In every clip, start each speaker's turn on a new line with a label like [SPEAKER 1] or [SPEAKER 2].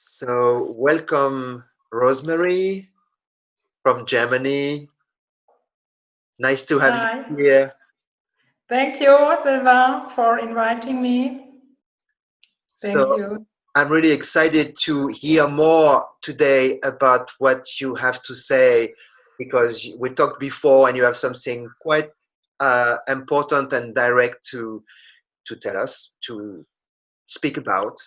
[SPEAKER 1] So, welcome, Rosemarie from Germany. Nice to have
[SPEAKER 2] Hi.
[SPEAKER 1] you here.
[SPEAKER 2] Thank you, Sylvain, for inviting me. Thank
[SPEAKER 1] So,
[SPEAKER 2] you.
[SPEAKER 1] I'm really excited to hear more today about what you have to say because we talked before and you have something quite important and direct to tell us, to speak about.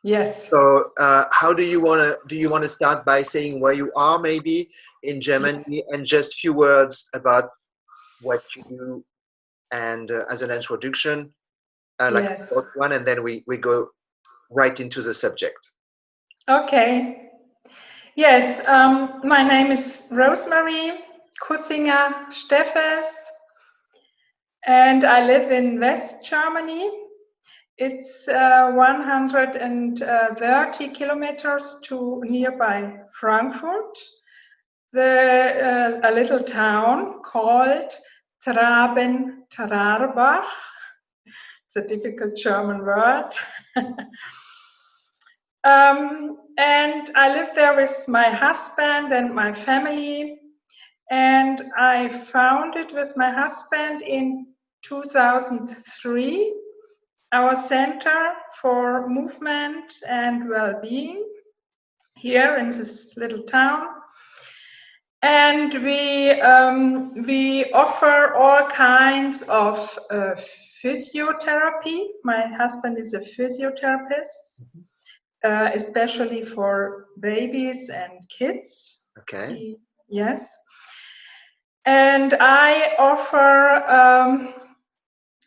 [SPEAKER 2] Yes.
[SPEAKER 1] So, how do you want to start by saying where you are, maybe in Germany,
[SPEAKER 2] Yes.
[SPEAKER 1] and just few words about what you do, and as an introduction, like a
[SPEAKER 2] Yes.
[SPEAKER 1] short one, and then we go right into the subject.
[SPEAKER 2] Okay. Yes. My name is Rosemarie Kussinger-Steffes, and I live in West Germany. It's 130 kilometers to nearby Frankfurt. A little town called Traben-Trarbach. It's a difficult German word. And I live there with my husband and my family. And I founded with my husband in 2003 our Center for Movement and Well-being here in this little town. And we offer all kinds of physiotherapy. My husband is a physiotherapist, especially for babies and kids.
[SPEAKER 1] Okay.
[SPEAKER 2] Yes. And I offer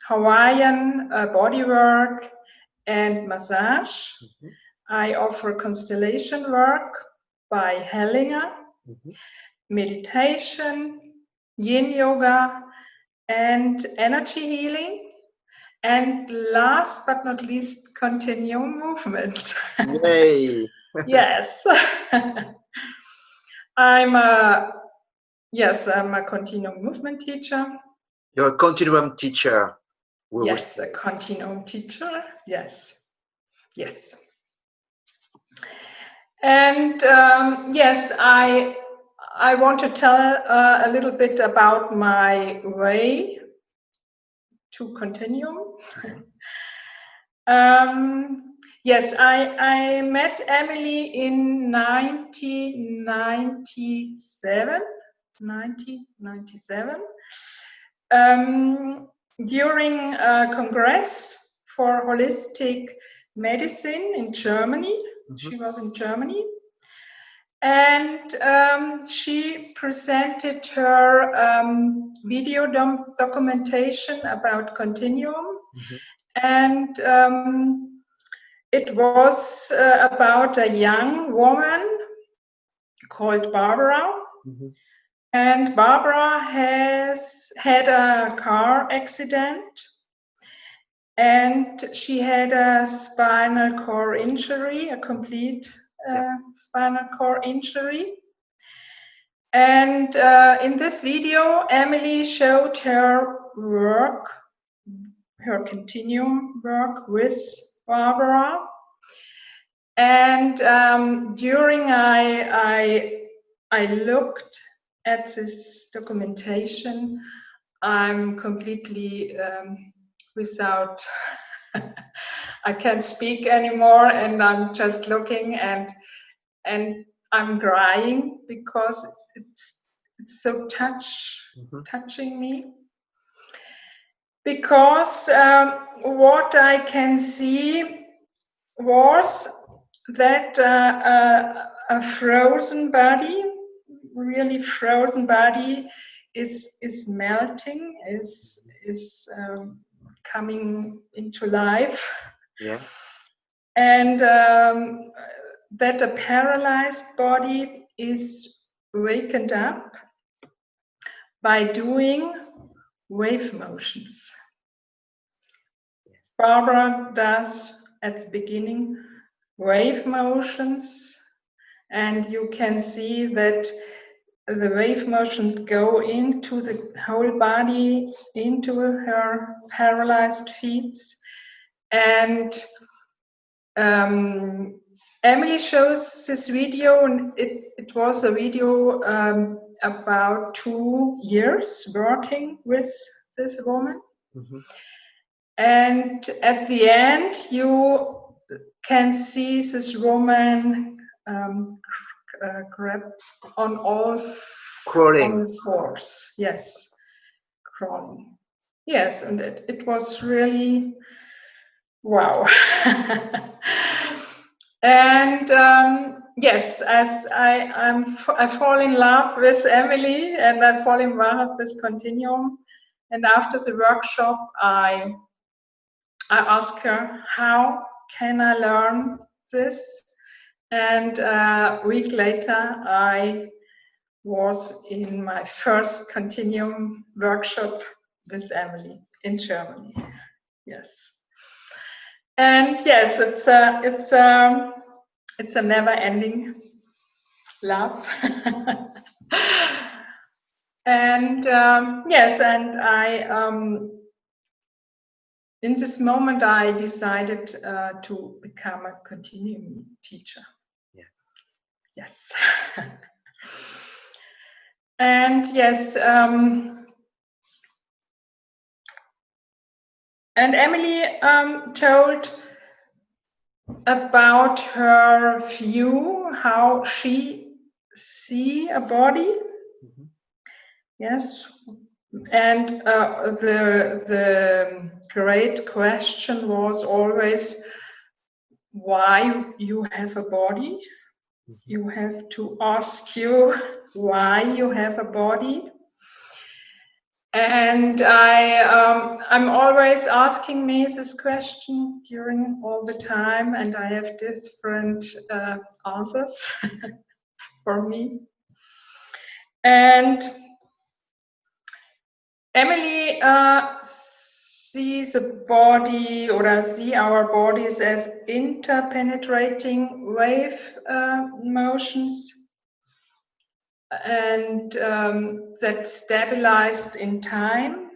[SPEAKER 2] Hawaiian bodywork and massage. I offer constellation work by Hellinger, meditation, yin yoga, and energy healing. And last but not least, continuum movement.
[SPEAKER 1] Yay!
[SPEAKER 2] Yes. I'm a continuum movement teacher.
[SPEAKER 1] You're a continuum teacher.
[SPEAKER 2] Yes, a continuum teacher. Yes. And yes, I want to tell a little bit about my way to continuum. Yes, I met Emilie in 1997, during a congress for holistic medicine in Germany. She was in Germany. And she presented her video documentation about Continuum. And it was about a young woman called Barbara. And Barbara has had a car accident. And she had a spinal cord injury, a complete spinal cord injury. And in this video, Emilie showed her work, her continuum work with Barbara. And during I looked at this documentation, I'm completely without, I can't speak anymore, and I'm just looking and I'm crying because it's so touching me. Because what I can see was that a frozen body, really frozen body, is melting, is coming into life.
[SPEAKER 1] Yeah.
[SPEAKER 2] And that a paralyzed body is wakened up by doing wave motions. Barbara does at the beginning wave motions, and you can see that the wave motions go into the whole body, into her paralyzed feet, and Emilie shows this video, and it was a video about 2 years working with this woman.
[SPEAKER 1] Mm-hmm.
[SPEAKER 2] And at the end, you can see this woman grab on all fours. Yes, crawling. Yes, and it was really wow. And yes, as I fall in love with Emilie, and I fall in love with Continuum. And after the workshop, I asked her, how can I learn this? And a week later, I was in my first Continuum workshop with Emilie in Germany. Yes. And yes, it's a never-ending love. And yes, and I in this moment I decided to become a Continuum teacher.
[SPEAKER 1] Yeah.
[SPEAKER 2] Yes. And yes, and Emilie told about her view, how she see a body. Mm-hmm. Yes, and the great question was always why you have a body. Mm-hmm. You have to ask you why you have a body. And I'm always asking me this question during all the time, and I have different answers for me. And Emilie sees a body, or see our bodies as interpenetrating wave motions, and that stabilized in time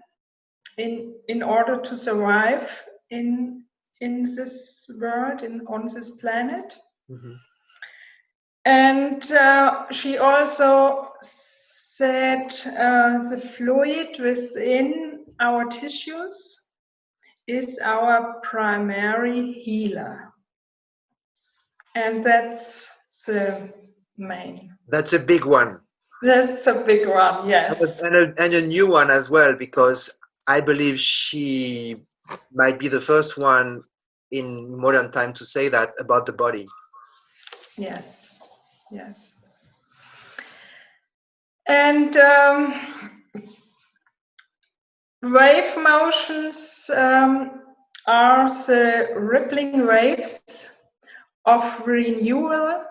[SPEAKER 2] in order to survive in this world, on this planet. Mm-hmm. And she also said the fluid within our tissues is our primary healer. And that's the main.
[SPEAKER 1] That's a big one.
[SPEAKER 2] That's a big one, yes.
[SPEAKER 1] And a new one as well, because I believe she might be the first one in modern time to say that about the body.
[SPEAKER 2] Yes, yes. And wave motions are the rippling waves of renewal.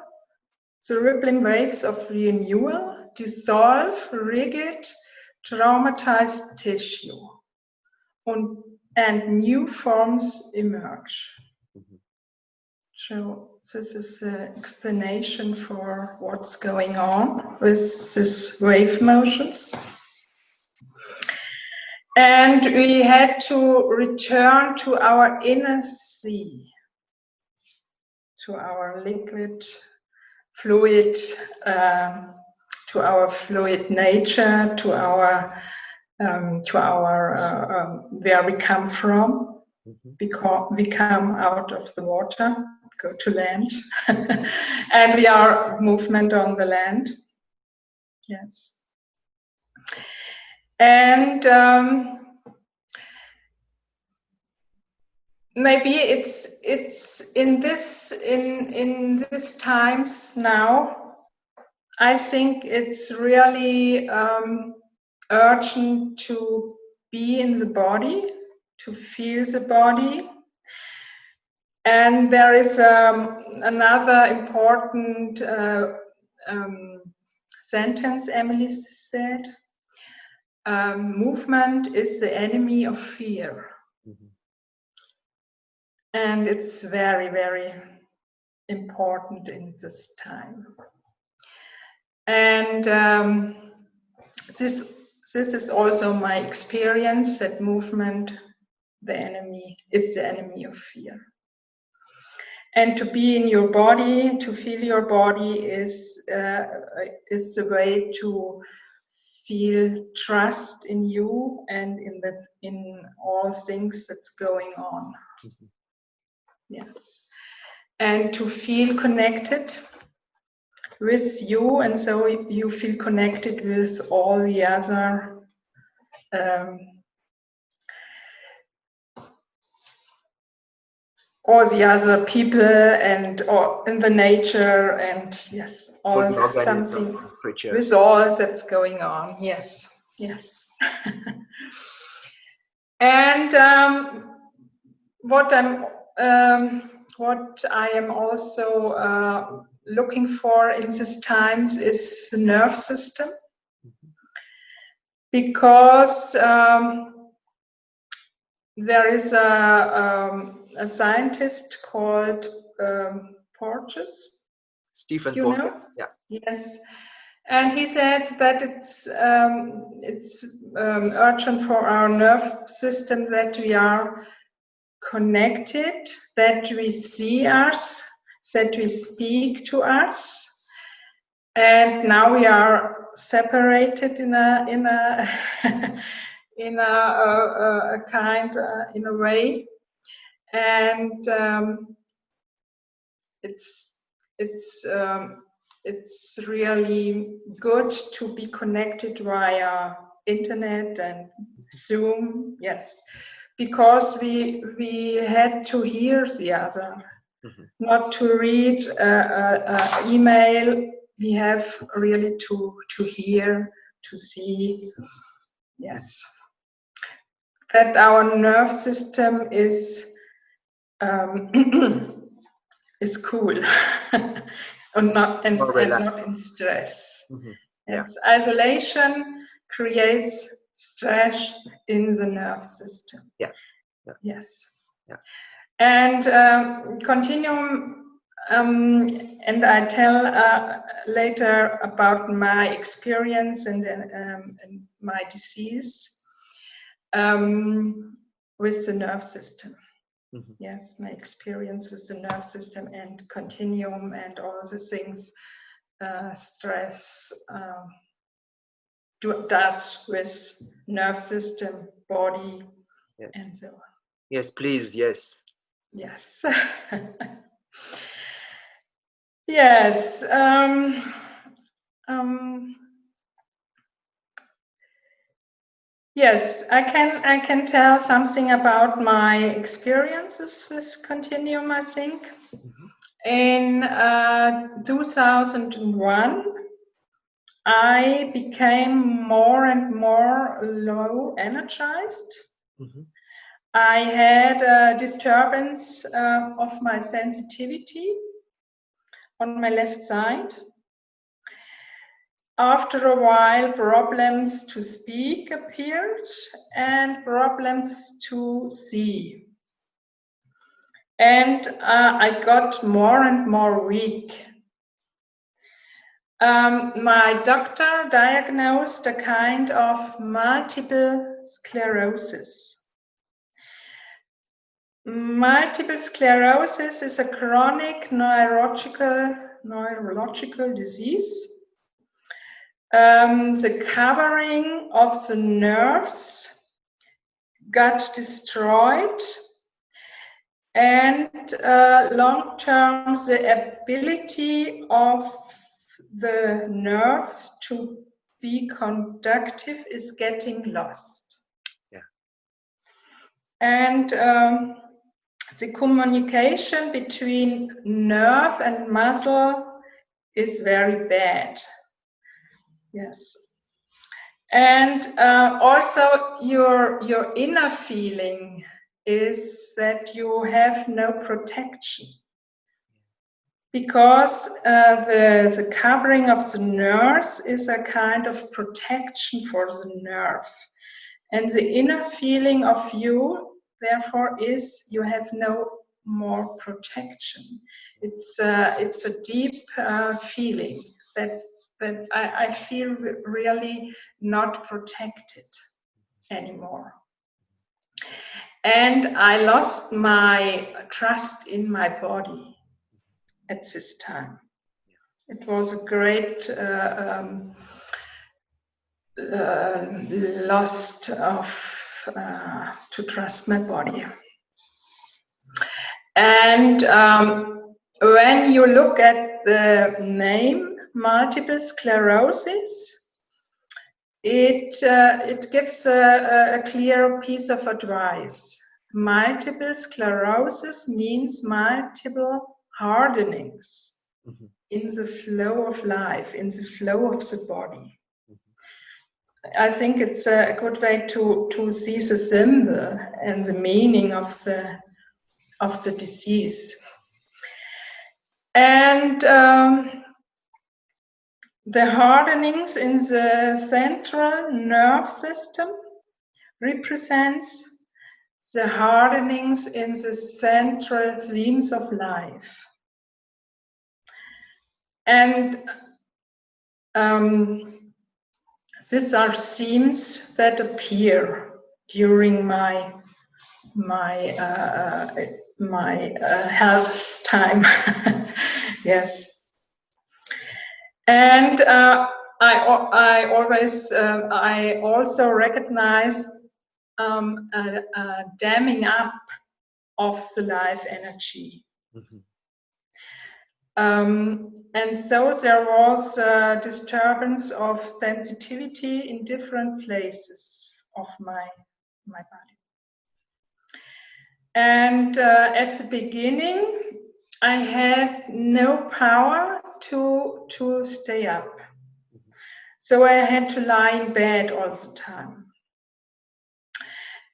[SPEAKER 2] The rippling waves of renewal dissolve rigid, traumatized tissue, and new forms emerge. Mm-hmm. So this is the explanation for what's going on with these wave motions. And we had to return to our inner sea, to our liquid, fluid, to our fluid nature, to our where we come from, because we come out of the water, go to land, and we are movement on the land. Yes. And maybe it's in this times now, I think it's really urgent to be in the body, to feel the body. And there is another important sentence Emilie said. Movement is the enemy of fear. Mm-hmm. And it's very, very important in this time. And this is also my experience, that movement is the enemy of fear. And to be in your body, to feel your body is the way to feel trust in you and in all things that's going on.
[SPEAKER 1] Mm-hmm.
[SPEAKER 2] Yes, and to feel connected with you, and so you feel connected with all the other people and or in the nature, and yes, all something with all that's going on. Yes, yes. And what I am also looking for in these times is the nerve system, because there is a scientist called Porges.
[SPEAKER 1] Stephen Porges. Yeah.
[SPEAKER 2] Yes, and he said that it's urgent for our nerve system that we are connected, that we see us, that we speak to us, and now we are separated in a in a kind in a way, and it's really good to be connected via internet and Zoom. Yes, because we had to hear the other, not to read email. We have really to hear, to see. Yes, that our nerve system is is cool and not in stress. Yes, yeah. Isolation creates stress in the nerve system.
[SPEAKER 1] Yeah.
[SPEAKER 2] Yes.
[SPEAKER 1] Yeah.
[SPEAKER 2] And Continuum, and I tell later about my experience and my disease with the nerve system. Yes, my experience with the nerve system and Continuum and all the things stress does with nerve system, body, and so on.
[SPEAKER 1] Yes, please, yes.
[SPEAKER 2] Yes. Yes. Yes, I can tell something about my experiences with Continuum, I think. In 2001, I became more and more low energized. I had a disturbance of my sensitivity on my left side. After a while, problems to speak appeared and problems to see. And I got more and more weak. My doctor diagnosed a kind of multiple sclerosis. Multiple sclerosis is a chronic neurological disease. The covering of the nerves got destroyed, and long-term the ability of the nerves to be conductive is getting lost.
[SPEAKER 1] Yeah.
[SPEAKER 2] And the communication between nerve and muscle is very bad. Yes. And also your inner feeling is that you have no protection, because the covering of the nerves is a kind of protection for the nerve, and the inner feeling of you therefore is you have no more protection. It's a deep feeling that I feel really not protected anymore. And I lost my trust in my body. at this time. It was a great loss of to trust my body. And when you look at the name multiple sclerosis, it gives a clear piece of advice. Multiple sclerosis means multiple hardenings in the flow of life, in the flow of the body. I think it's a good way to see the symbol and the meaning of the disease. And the hardenings in the central nerve system represents the hardenings in the central themes of life. And these are themes that appear during my health time. Yes. And I also recognize a damming up of the life energy. And so there was a disturbance of sensitivity in different places of my body. And at the beginning, I had no power to stay up. So I had to lie in bed all the time.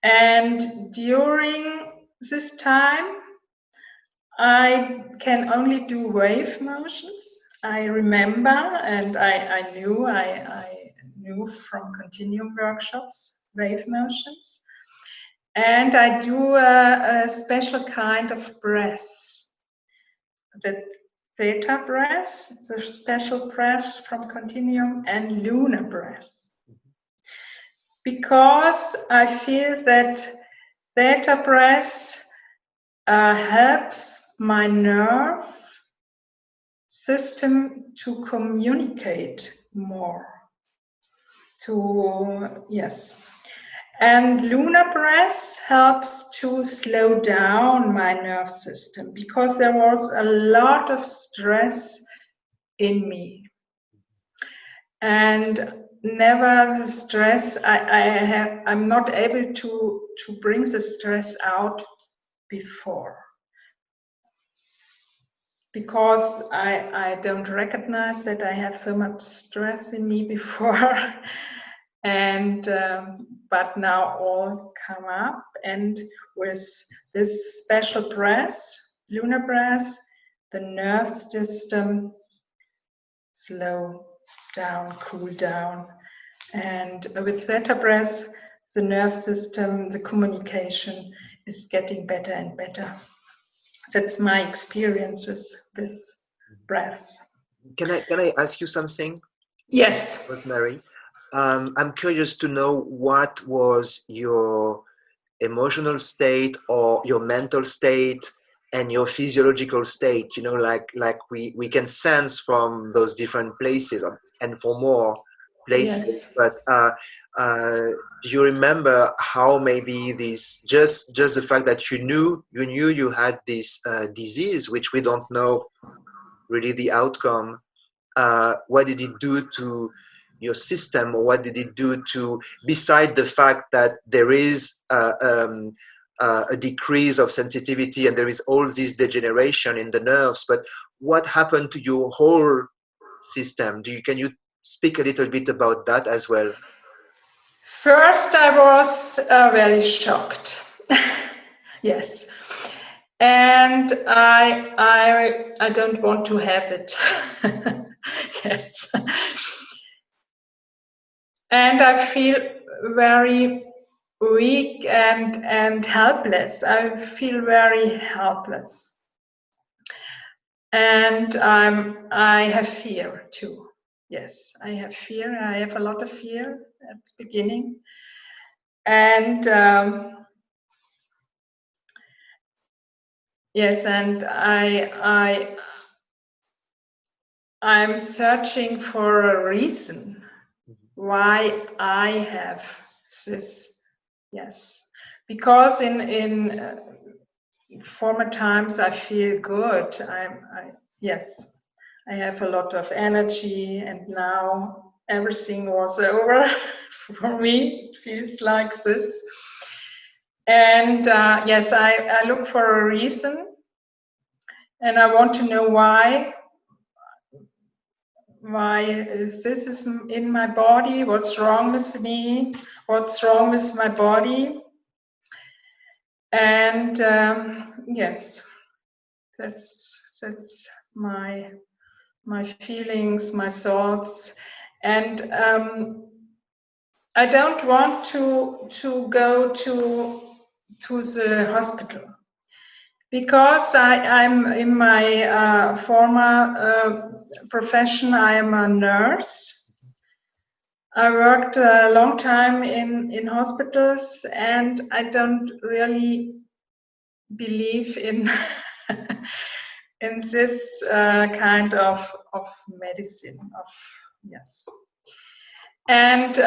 [SPEAKER 2] And during this time, I can only do wave motions. I remember, and I knew from Continuum workshops, wave motions. And I do a special kind of breath, the theta breath, the special breath from Continuum, and lunar breath. Because I feel that theta breath helps my nerve system to communicate more. And lunar breath helps to slow down my nerve system because there was a lot of stress in me. And never the stress, I'm not able to bring the stress out before. Because I don't recognize that I have so much stress in me before. And but now all come up, and with this special breath, lunar breath, the nerve system slow down, cool down, and with theta breath, the nerve system, the communication is getting better and better. That's my experience with this breath.
[SPEAKER 1] Can I ask you something?
[SPEAKER 2] Yes.
[SPEAKER 1] Rosemarie? I'm curious to know what was your emotional state or your mental state and your physiological state, you know, like we can sense from those different places and for more places.
[SPEAKER 2] Yes.
[SPEAKER 1] But do you remember how maybe this just the fact that you knew you had this disease, which we don't know really the outcome, what did it do to your system, or what did it do to, beside the fact that there is a decrease of sensitivity and there is all this degeneration in the nerves, but what happened to your whole system? Can you speak a little bit about that as well?
[SPEAKER 2] First, I was very shocked. Yes. And I don't want to have it. Yes. And I feel very weak and helpless. I feel very helpless. And I have fear too. Yes, I have fear. I have a lot of fear at the beginning. And yes, and I'm searching for a reason why I have this. Yes, because in former times I feel good. Yes, I have a lot of energy, and now everything was over for me. It feels like this. And yes, I look for a reason, and I want to know why is this in my body, what's wrong with me, what's wrong with my body. And yes, that's my feelings, my thoughts. And I don't want to go to the hospital, because I'm in my former profession. I am a nurse. I worked a long time in hospitals, and I don't really believe in in this kind of medicine. Yes, and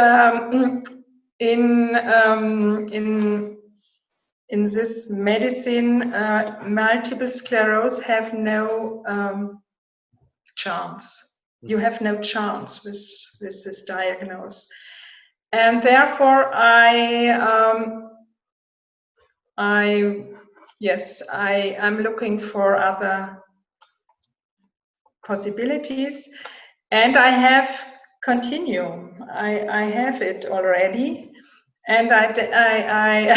[SPEAKER 2] in this medicine, multiple sclerosis have no chance. You have no chance with this diagnosis, and therefore I'm looking for other possibilities, and I have Continuum. I have it already, and I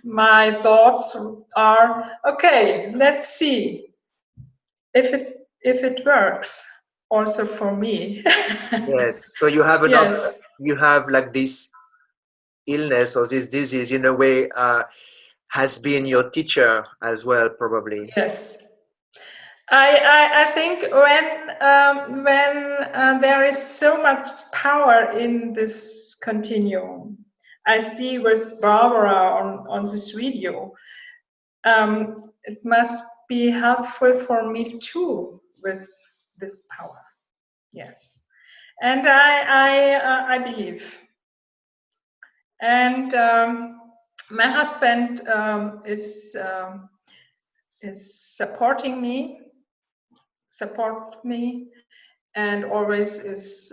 [SPEAKER 2] my thoughts are, okay, let's see if it works also for me.
[SPEAKER 1] Yes. So you have another.
[SPEAKER 2] Yes.
[SPEAKER 1] You have like this illness or this disease in a way has been your teacher as well, probably.
[SPEAKER 2] Yes. I think when there is so much power in this Continuum, I see with Barbara on this video, it must be helpful for me too with this power. Yes, and I believe. And my husband is supporting me, and always is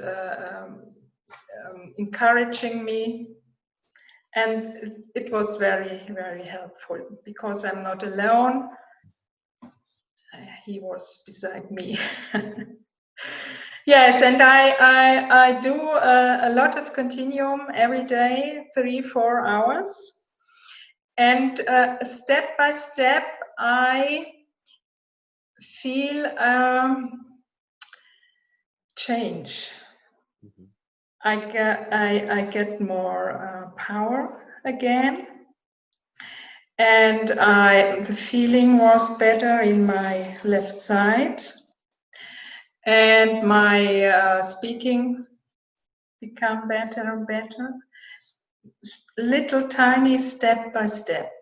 [SPEAKER 2] encouraging me. And it was very, very helpful, because I'm not alone. He was beside me. Yes, and I do a lot of Continuum every day, 3-4 hours. And step by step, I feel change. I get more power again, and the feeling was better in my left side, and my speaking become better and better, little tiny step by step,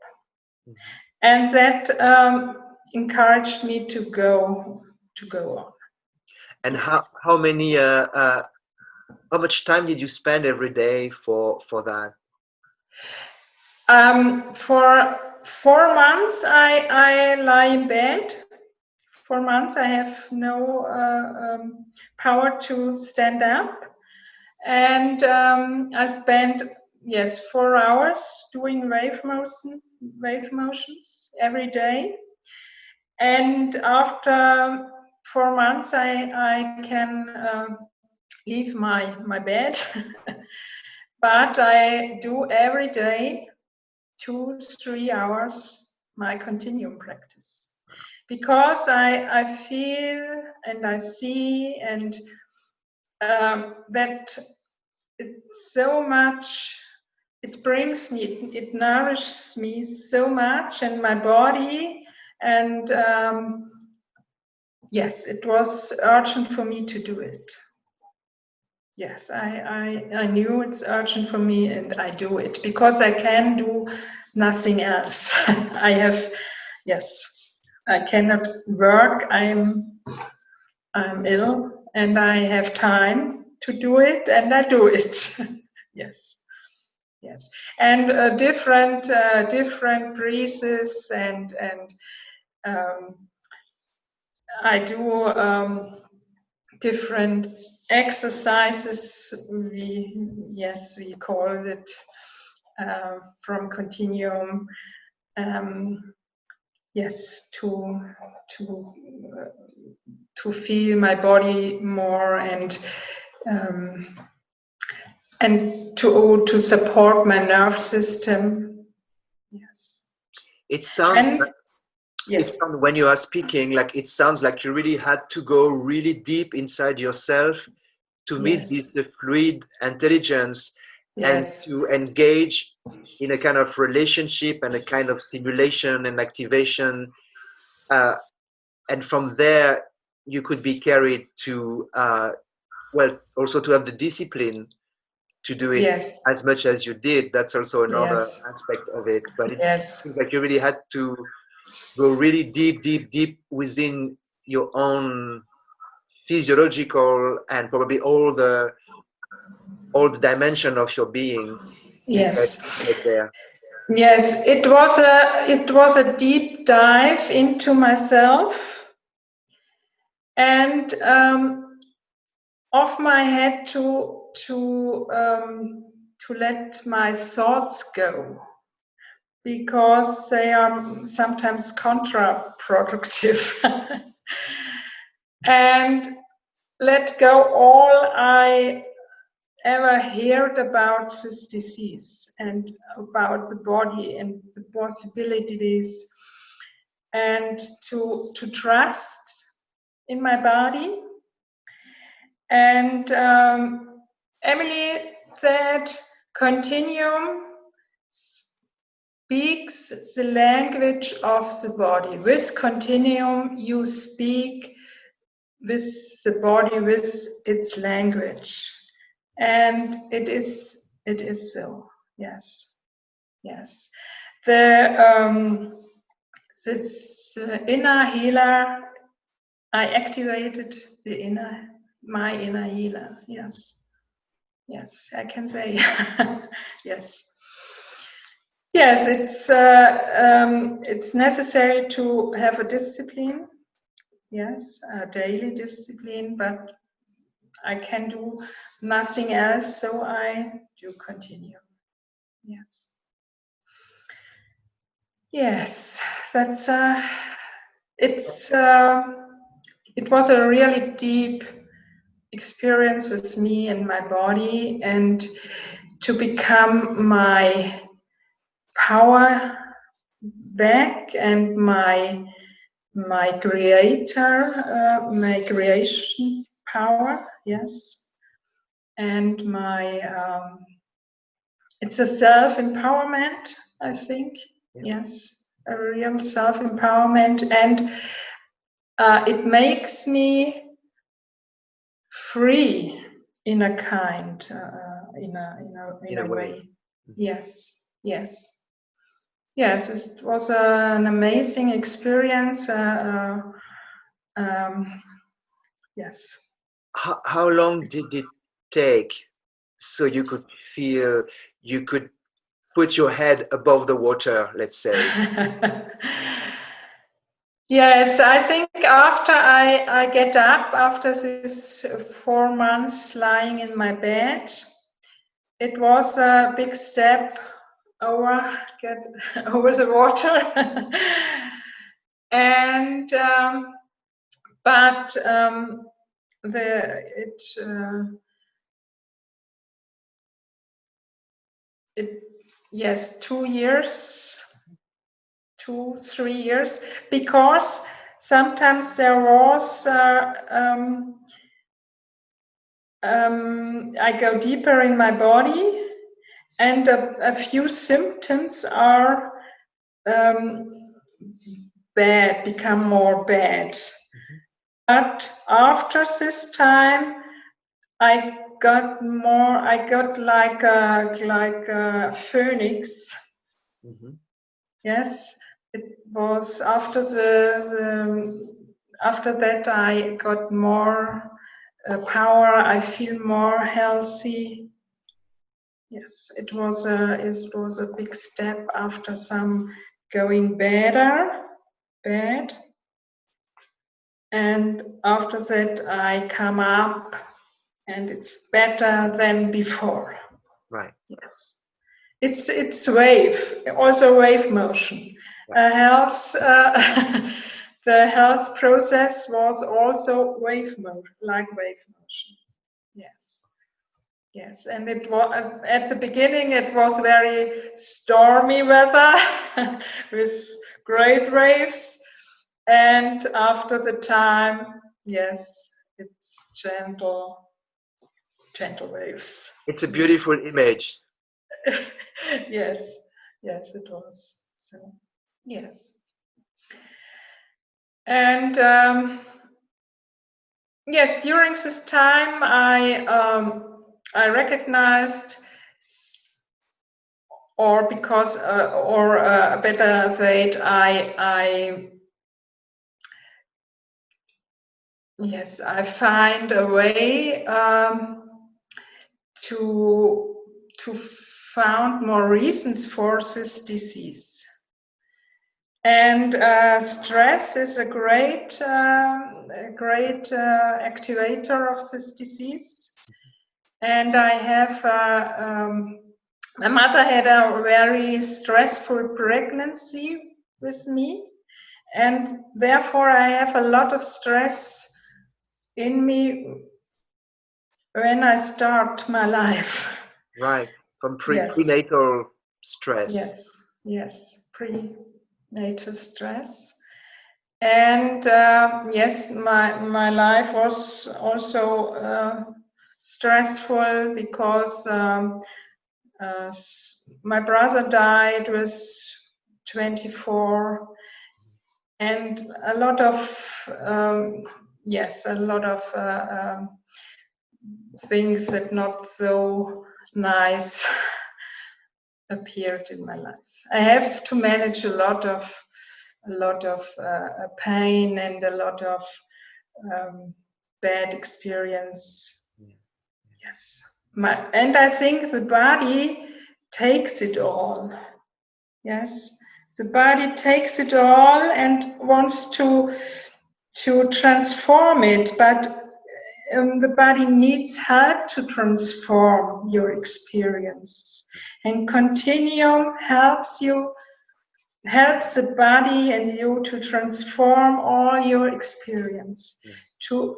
[SPEAKER 2] and that encouraged me to go on.
[SPEAKER 1] And
[SPEAKER 2] Yes.
[SPEAKER 1] how much time did you spend every day for that?
[SPEAKER 2] For 4 months, I lie in bed. 4 months, I have no power to stand up, and I spent 4 hours doing wave motions every day. And after 4 months, I can leave my bed, but I do every day 2-3 hours my Continuum practice, because I feel and I see, and that it's so much, it brings me, it nourishes me so much in my body. And yes, it was urgent for me to do it. Yes, I knew it's urgent for me, and I do it because I can do nothing else. I cannot work. I'm ill and I have time to do it, and I do it. Yes, yes, and different breezes, and I do different exercises. We call it from Continuum. Yes, to feel my body more, and to support my nerve system. Yes.
[SPEAKER 1] It sounds
[SPEAKER 2] And,
[SPEAKER 1] like,
[SPEAKER 2] yes.
[SPEAKER 1] when you are speaking, like it sounds like you really had to go really deep inside yourself to meet
[SPEAKER 2] Yes.
[SPEAKER 1] this fluid intelligence, and
[SPEAKER 2] Yes.
[SPEAKER 1] to engage in a kind of relationship and a kind of stimulation and activation. And from there, you could be carried to, also to have the discipline to do it
[SPEAKER 2] Yes.
[SPEAKER 1] as much as you did. That's also another
[SPEAKER 2] Yes.
[SPEAKER 1] aspect of it. But it
[SPEAKER 2] Yes.
[SPEAKER 1] seems like you really had to go really deep within your own physiological and probably all the dimension of your being.
[SPEAKER 2] Yes.
[SPEAKER 1] To get there.
[SPEAKER 2] Yes. It was a deep dive into myself, and off my head to let my thoughts go, because they are sometimes counterproductive. And let go all I ever heard about this disease and about the body and the possibilities, and to trust in my body. And Emilie said, Continuum speaks the language of the body. With Continuum, you speak with the body, with its language. And it is so. Yes, yes. This inner healer, I activated my inner healer. Yes, yes, I can say. Yes, yes. It's necessary to have a discipline. Yes, a daily discipline, but I can do nothing else, so I do continue. Yes. Yes, that's it was a really deep experience with me and my body, and to become my power back, and my creator, my creation power. Yes, and my it's a self-empowerment, I think. Yeah. Yes, a real self-empowerment, and it makes me free in a kind, in a way. Yes, yes, yes. It was an amazing experience. Yes.
[SPEAKER 1] How long did it take so you could feel you could put your head above the water, let's say?
[SPEAKER 2] Yes, I think after I get up, after this 4 months lying in my bed, it was a big step over the water. And but yes, 2 years, 2, 3 years, because sometimes there was I go deeper in my body, and a few symptoms are bad, become more bad. Mm-hmm. But after this time, I got like a phoenix. Mm-hmm. Yes, it was after after that I got more power. I feel more healthy. Yes, it was a big step after some going bad, and after that I come up, and it's better than before.
[SPEAKER 1] Right.
[SPEAKER 2] Yes, it's also wave motion. Health, the health process was also wave motion. Yes. Yes, and it was at the beginning. It was very stormy weather with great waves, and after the time, yes, it's gentle waves.
[SPEAKER 1] It's a beautiful image.
[SPEAKER 2] Yes, yes, it was. So, yes, and yes, during this time, I recognized. Or because, or better that I find a way to found more reasons for this disease. And stress is a great activator of this disease. And I have my mother had a very stressful pregnancy with me, and therefore I have a lot of stress in me when I start my life.
[SPEAKER 1] Right, from prenatal stress.
[SPEAKER 2] Yes, prenatal stress. And yes, my life was also stressful because my brother died with 24, and a lot of things that not so nice appeared in my life. I have to manage a lot of pain and a lot of bad experience. Yes, and I think the body takes it all. Yes, the body takes it all and wants to transform it, but the body needs help to transform your experience. And Continuum helps the body and you to transform all your experience, to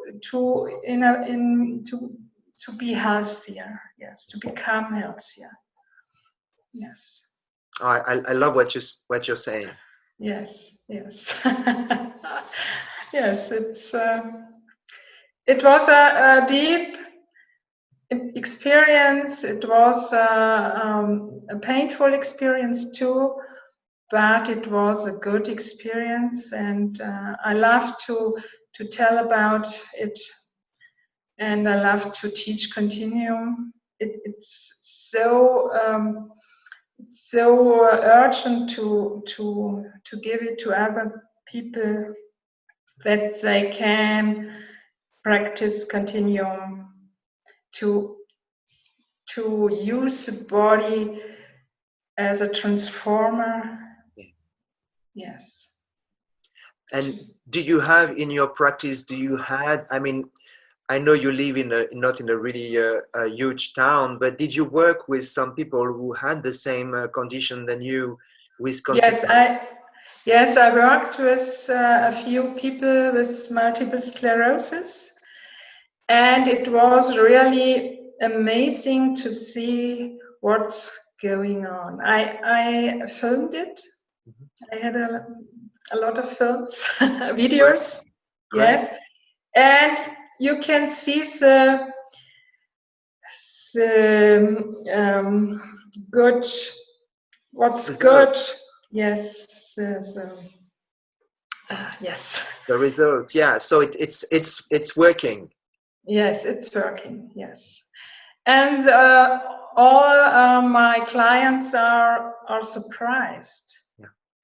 [SPEAKER 2] be healthier. Yes, to become healthier. Yes.
[SPEAKER 1] Oh, I love what you're saying.
[SPEAKER 2] Yes. Yes, it was a deep experience. It was a painful experience too, but it was a good experience, and I love to tell about it, and I love to teach Continuum. It's so urgent to give it to other people, that they can practice Continuum, to use the body as a transformer. Yes.
[SPEAKER 1] And do you have in your practice, I mean, I know you live not in a really huge town, but did you work with some people who had the same condition than you with Continuum?
[SPEAKER 2] Yes, I worked with a few people with multiple sclerosis, and it was really amazing to see what's going on. I filmed it. I had a lot of films, videos.
[SPEAKER 1] Great.
[SPEAKER 2] Yes, and you can see the good. What's good? Yes, yes.
[SPEAKER 1] The result, yeah. So it's working.
[SPEAKER 2] Yes, it's working. Yes, and all my clients are surprised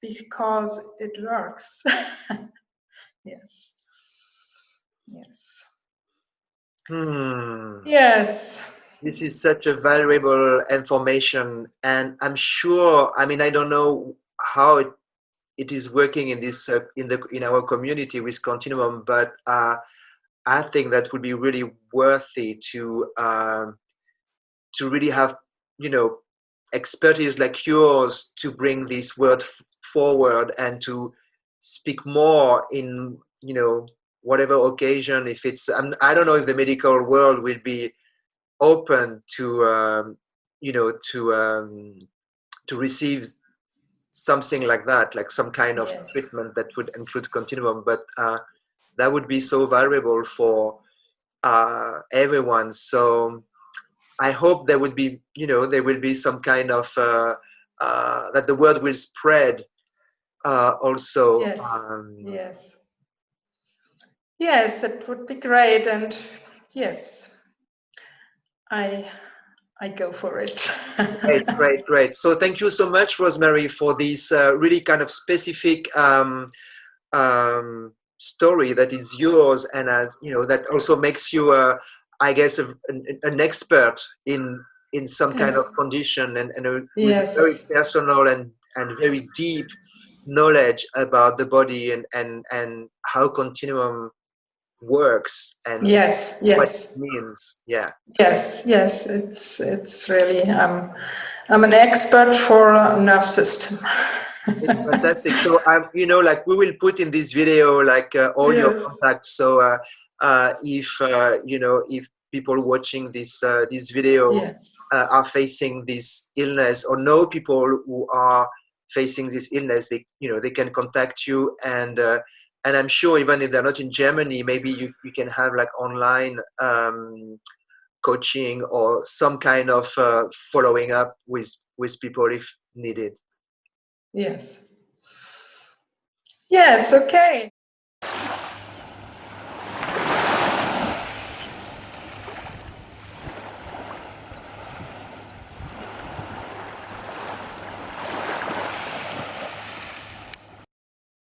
[SPEAKER 2] because it works. Yes. Yes.
[SPEAKER 1] Yes. This is such a valuable information, and I'm sure. I mean, I don't know how it is working in this in our community with Continuum, but I think that would be really worthy to really have, you know, expertise like yours to bring this word forward and to speak more in, you know, whatever occasion. If it's I don't know if the medical world will be open to you know, to receive something like that, like some kind of treatment that would include Continuum, but that would be so valuable for everyone. So I hope there would be, you know, there will be some kind of that the word will spread also.
[SPEAKER 2] Yes. Yes, it would be great, and yes, I go for it.
[SPEAKER 1] Great. So thank you so much, Rosemarie, for this really kind of specific story that is yours, and as you know, that also makes you, I guess, an expert in some kind of condition, and with a very personal and very deep knowledge about the body and how Continuum works and what it means.
[SPEAKER 2] Yes, it's really I'm an expert for nerve system.
[SPEAKER 1] It's fantastic. So you know, like we will put in this video like all your contacts. So if you know, if people watching this video are facing this illness or know people who are facing this illness, they, you know, they can contact you, and I'm sure even if they're not in Germany, maybe you can have like online coaching or some kind of following up with people if needed.
[SPEAKER 2] Yes, okay.